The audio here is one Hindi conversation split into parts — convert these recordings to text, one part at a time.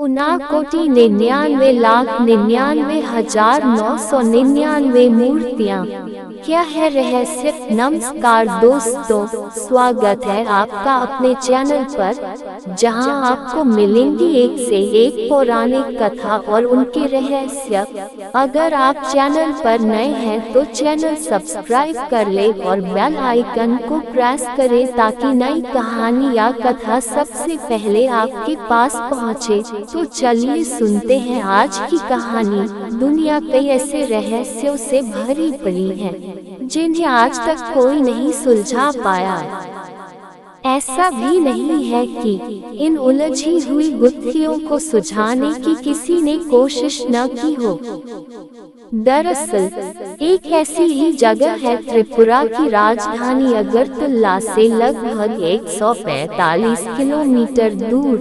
59 99,99,999 मूर्तियाँ। क्या है रहस्य? नमस्कार दोस्तों, स्वागत है आपका अपने चैनल पर, जहां आपको मिलेंगी एक से एक पौराणिक कथा और उनके रहस्य। अगर आप चैनल पर नए हैं तो चैनल सब्सक्राइब कर ले और बेल आइकन को प्रेस करें ताकि नई कहानी या कथा सबसे पहले आपके पास पहुंचे। तो चलिए सुनते हैं आज की कहानी। दुनिया कई ऐसे रहस्यों से भरी पड़ी है जिन्हें आज तक कोई नहीं सुलझा पाया। ऐसा भी नहीं है कि इन उलझी हुई गुत्थियों को सुलझाने की किसी ने कोशिश न की हो। दरअसल एक ऐसी ही जगह है त्रिपुरा की राजधानी अगरतला से लगभग 145 किलोमीटर दूर,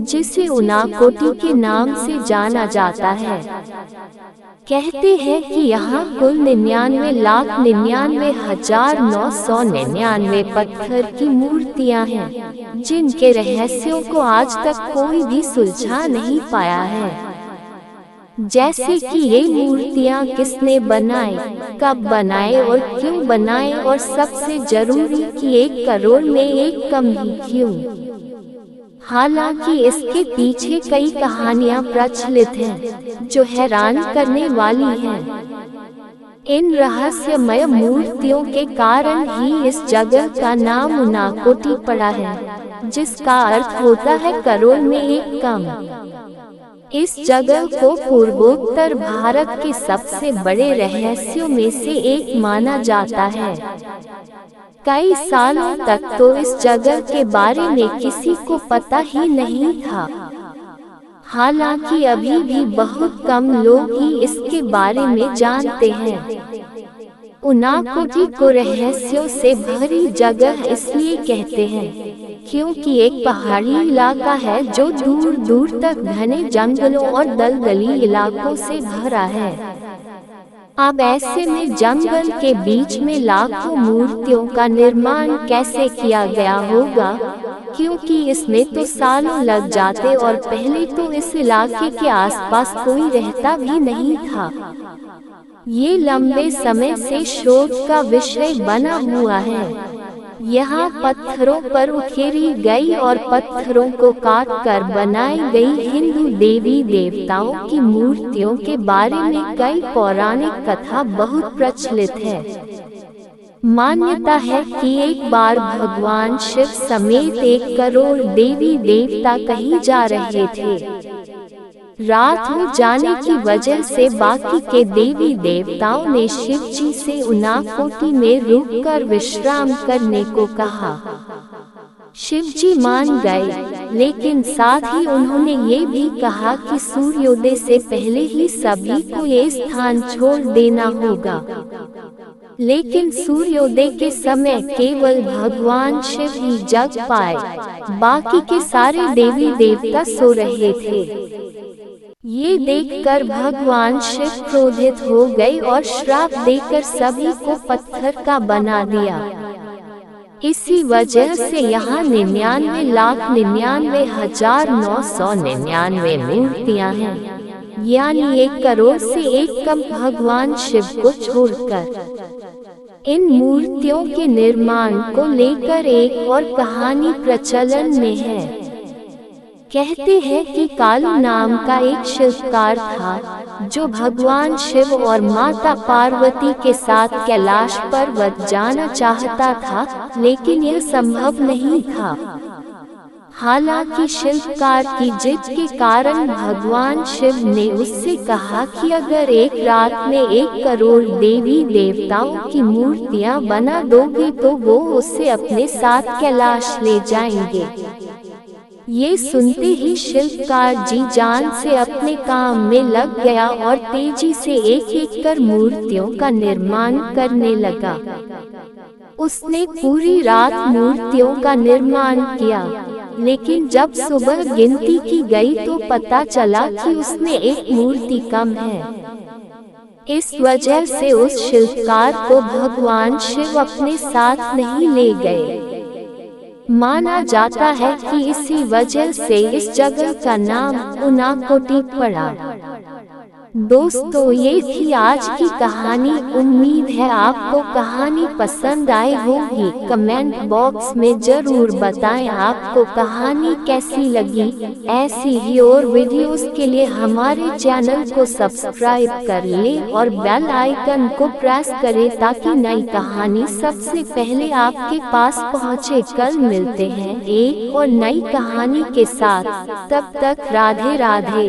जिसे उनाकोटी के नाम से जाना जाता है। कहते हैं कि यहाँ कुल 99,99,999 पत्थर की मूर्तियाँ हैं, जिनके रहस्यों को आज तक कोई भी सुलझा नहीं पाया है। जैसे कि ये मूर्तियाँ किसने बनाई, कब बनाए और क्यों बनाए, और सबसे जरूरी कि 1 करोड़ में एक कम ही क्यों। हालांकि इसके पीछे कई कहानियां प्रचलित हैं जो हैरान करने वाली हैं। इन रहस्यमय मूर्तियों के कारण ही इस जगह का नाम उनाकोटी पड़ा है, जिसका अर्थ होता है करोड़ में एक कम। इस जगह को पूर्वोत्तर भारत के सबसे बड़े रहस्यों में से एक माना जाता है। कई सालों तक तो इस जगह के बारे में किसी को पता ही नहीं था। हालांकि अभी भी बहुत कम लोग ही इसके बारे में जानते हैं। उनाकोटी को रहस्यों से भरी जगह इसलिए कहते हैं क्योंकि एक पहाड़ी इलाका है जो दूर दूर तक घने जंगलों और दलदली इलाकों से भरा है। अब ऐसे में जंगल के बीच में लाखों मूर्तियों का निर्माण कैसे किया गया होगा, क्योंकि इसमें तो सालों लग जाते और पहले तो इस इलाके के आसपास कोई रहता भी नहीं था। ये लंबे समय से शोध का विषय बना हुआ है। यहाँ पत्थरों पर उकेरी गई और पत्थरों को काट कर बनाई गई हिंदू देवी देवताओं की मूर्तियों के बारे में कई पौराणिक कथा बहुत प्रचलित है। मान्यता है कि एक बार भगवान शिव समेत 1 करोड़ देवी देवता कहीं जा रहे थे। रात हो जाने की वजह से बाकी के देवी देवताओं ने शिव जी से उनाकोटी में रुककर विश्राम करने को कहा। शिव जी मान गए, लेकिन साथ ही उन्होंने ये भी कहा कि सूर्योदय से पहले ही सभी को ये स्थान छोड़ देना होगा। लेकिन सूर्योदय के समय केवल भगवान शिव ही जग पाए, बाकी के सारे देवी देवता सो रहे थे। ये देखकर भगवान शिव क्रोधित हो गए और श्राप देकर सभी को पत्थर का बना दिया। इसी वजह से यहाँ 99,99,999 मूर्तियाँ हैं, यानी 1 करोड़ से एक कम भगवान शिव को छोड़कर। इन मूर्तियों के निर्माण को लेकर एक और कहानी प्रचलन में है। कहते हैं कि कालू नाम का एक शिल्पकार था जो भगवान शिव और माता पार्वती के साथ कैलाश पर्वत जाना चाहता था, लेकिन यह संभव नहीं था। हालांकि शिल्पकार की जिद के कारण भगवान शिव ने उससे कहा कि अगर एक रात में 1 करोड़ देवी देवताओं की मूर्तियां बना दोगे तो वो उसे अपने साथ कैलाश ले जाएंगे। ये सुनते ही शिल्पकार जी जान से अपने काम में लग गया और तेजी से एक कर मूर्तियों का निर्माण करने लगा। उसने पूरी रात मूर्तियों का निर्माण किया, लेकिन जब सुबह गिनती की गई तो पता चला कि उसमें एक मूर्ति कम है। इस वजह से उस शिल्पकार को भगवान शिव अपने साथ नहीं ले गए। माना जाता है कि इसी वजह से इस जगह का नाम उनाकोटी पड़ा। दोस्तों, ये थी आज की कहानी। उम्मीद है आपको कहानी पसंद आई होगी। कमेंट बॉक्स में जरूर बताएं आपको कहानी कैसी लगी। ऐसी ही और वीडियोस के लिए हमारे चैनल को सब्सक्राइब कर लें और बेल आइकन को प्रेस करें ताकि नई कहानी सबसे पहले आपके पास पहुंचे। कल मिलते हैं एक और नई कहानी के साथ। तब तक राधे राधे।